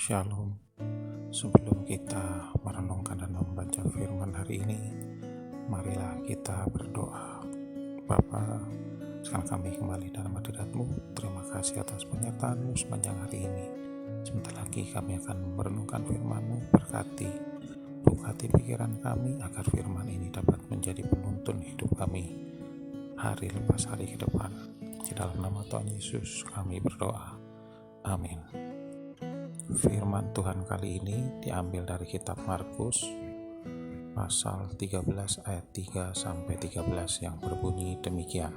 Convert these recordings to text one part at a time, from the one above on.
Shalom. Sebelum kita merenungkan dan membaca firman hari ini, marilah kita berdoa. Bapa, sekarang kami kembali dalam hadirat-Mu. Terima kasih atas penyertaan-Mu sepanjang hari ini. Sebentar lagi kami akan merenungkan firman-Mu. Berkati pikiran kami agar firman ini dapat menjadi penuntun hidup kami hari lepas hari ke depan. Di dalam nama Tuhan Yesus kami berdoa. Amin. Firman Tuhan kali ini diambil dari kitab Markus pasal 13 ayat 3-13 yang berbunyi demikian.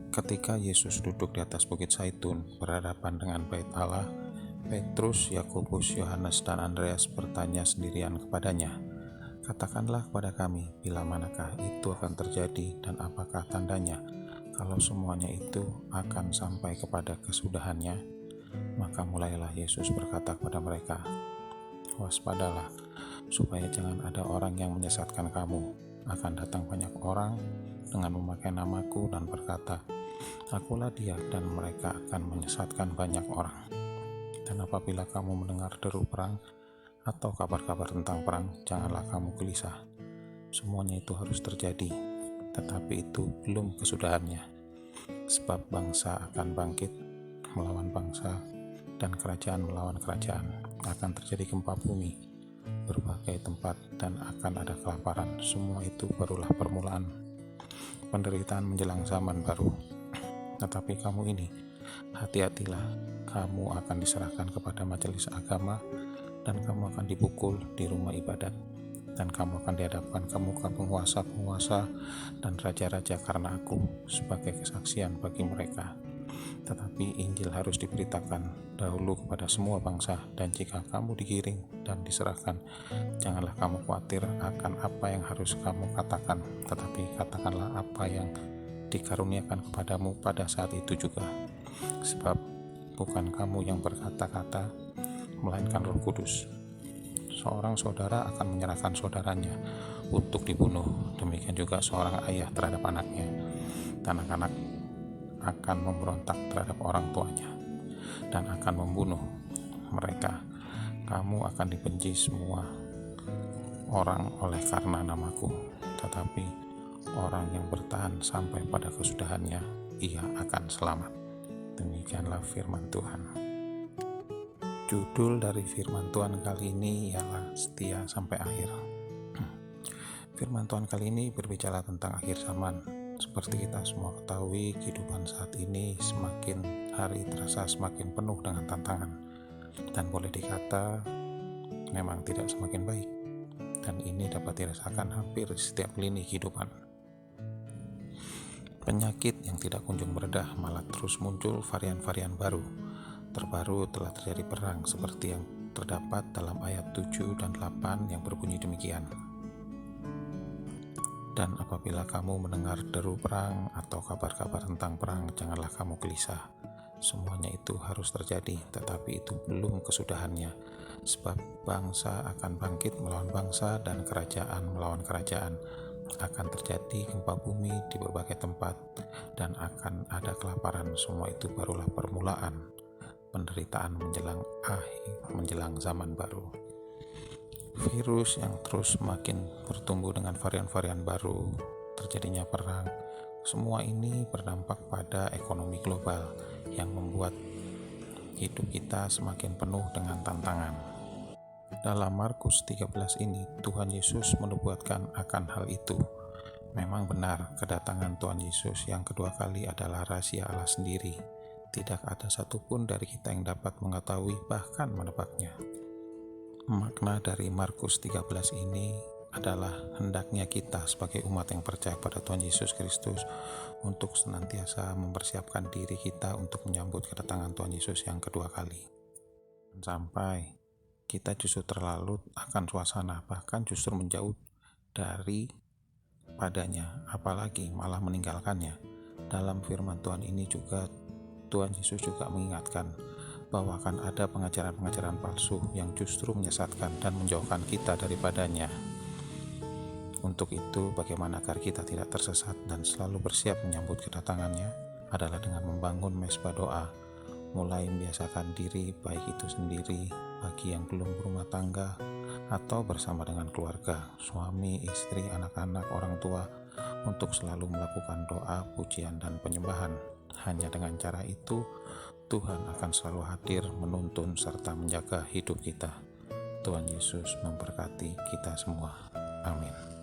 Ketika Yesus duduk di atas bukit Zaitun berhadapan dengan bait Allah, Petrus, Yakobus, Yohanes dan Andreas bertanya sendirian kepadanya, "Katakanlah kepada kami, bila manakah itu akan terjadi dan apakah tandanya kalau semuanya itu akan sampai kepada kesudahannya?" Maka mulailah Yesus berkata kepada mereka, "Waspadalah, supaya jangan ada orang yang menyesatkan kamu. Akan datang banyak orang dengan memakai namaku dan berkata, 'Akulah dia,' dan mereka akan menyesatkan banyak orang. Dan apabila kamu mendengar deru perang atau kabar-kabar tentang perang, janganlah kamu gelisah. Semuanya itu harus terjadi, tetapi itu belum kesudahannya. Sebab bangsa akan bangkit melawan bangsa, dan kerajaan melawan kerajaan. Akan terjadi gempa bumi berbagai tempat, dan akan ada kelaparan. Semua itu barulah permulaan penderitaan menjelang zaman baru. Tetapi kamu ini, hati-hatilah, kamu akan diserahkan kepada majelis agama, dan kamu akan dipukul di rumah ibadat, dan kamu akan dihadapkan ke muka penguasa-penguasa dan raja-raja karena aku sebagai kesaksian bagi mereka. Tetapi Injil harus diberitakan dahulu kepada semua bangsa, dan jika kamu digiring dan diserahkan, janganlah kamu khawatir akan apa yang harus kamu katakan, tetapi katakanlah apa yang dikaruniakan kepadamu pada saat itu juga. Sebab bukan kamu yang berkata-kata, melainkan Roh Kudus. Seorang saudara akan menyerahkan saudaranya untuk dibunuh, demikian juga seorang ayah terhadap anaknya, dan anak-anak akan memberontak terhadap orang tuanya dan akan membunuh mereka. Kamu akan dibenci semua orang oleh karena namaku, tetapi orang yang bertahan sampai pada kesudahannya, ia akan selamat." Demikianlah firman Tuhan. Judul dari firman Tuhan kali ini ialah setia sampai akhir. Firman Tuhan kali ini berbicara tentang akhir zaman. Seperti kita semua ketahui, kehidupan saat ini semakin hari terasa semakin penuh dengan tantangan, dan boleh dikata memang tidak semakin baik, dan ini dapat dirasakan hampir setiap lini kehidupan. Penyakit yang tidak kunjung meredah, malah terus muncul varian-varian baru. Terbaru telah terjadi perang seperti yang terdapat dalam ayat 7 dan 8 yang berbunyi demikian. "Dan apabila kamu mendengar deru perang atau kabar-kabar tentang perang, janganlah kamu gelisah. Semuanya itu harus terjadi, tetapi itu belum kesudahannya. Sebab bangsa akan bangkit melawan bangsa, dan kerajaan melawan kerajaan. Akan terjadi gempa bumi di berbagai tempat, dan akan ada kelaparan. Semua itu barulah permulaan penderitaan menjelang zaman baru." Virus yang terus makin bertumbuh dengan varian-varian baru, terjadinya perang, semua ini berdampak pada ekonomi global yang membuat hidup kita semakin penuh dengan tantangan. Dalam Markus 13 ini, Tuhan Yesus menubuatkan akan hal itu. Memang benar, kedatangan Tuhan Yesus yang kedua kali adalah rahasia Allah sendiri. Tidak ada satupun dari kita yang dapat mengetahui bahkan menebaknya. Makna dari Markus 13 ini adalah hendaknya kita sebagai umat yang percaya pada Tuhan Yesus Kristus untuk senantiasa mempersiapkan diri kita untuk menyambut kedatangan Tuhan Yesus yang kedua kali. Sampai kita justru terlalu akan suasana, bahkan justru menjauh dari padanya, apalagi malah meninggalkannya. Dalam firman Tuhan ini juga Tuhan Yesus juga mengingatkan bahwa akan ada pengajaran-pengajaran palsu yang justru menyesatkan dan menjauhkan kita daripadanya. Untuk itu, bagaimana agar kita tidak tersesat dan selalu bersiap menyambut kedatangannya adalah dengan membangun mezbah doa mulai membiasakan diri, baik itu sendiri, bagi yang belum berumah tangga, atau bersama dengan keluarga, suami, istri, anak-anak, orang tua, untuk selalu melakukan doa, pujian, dan penyembahan. Hanya dengan cara itu, Tuhan akan selalu hadir, menuntun, serta menjaga hidup kita. Tuhan Yesus memberkati kita semua. Amin.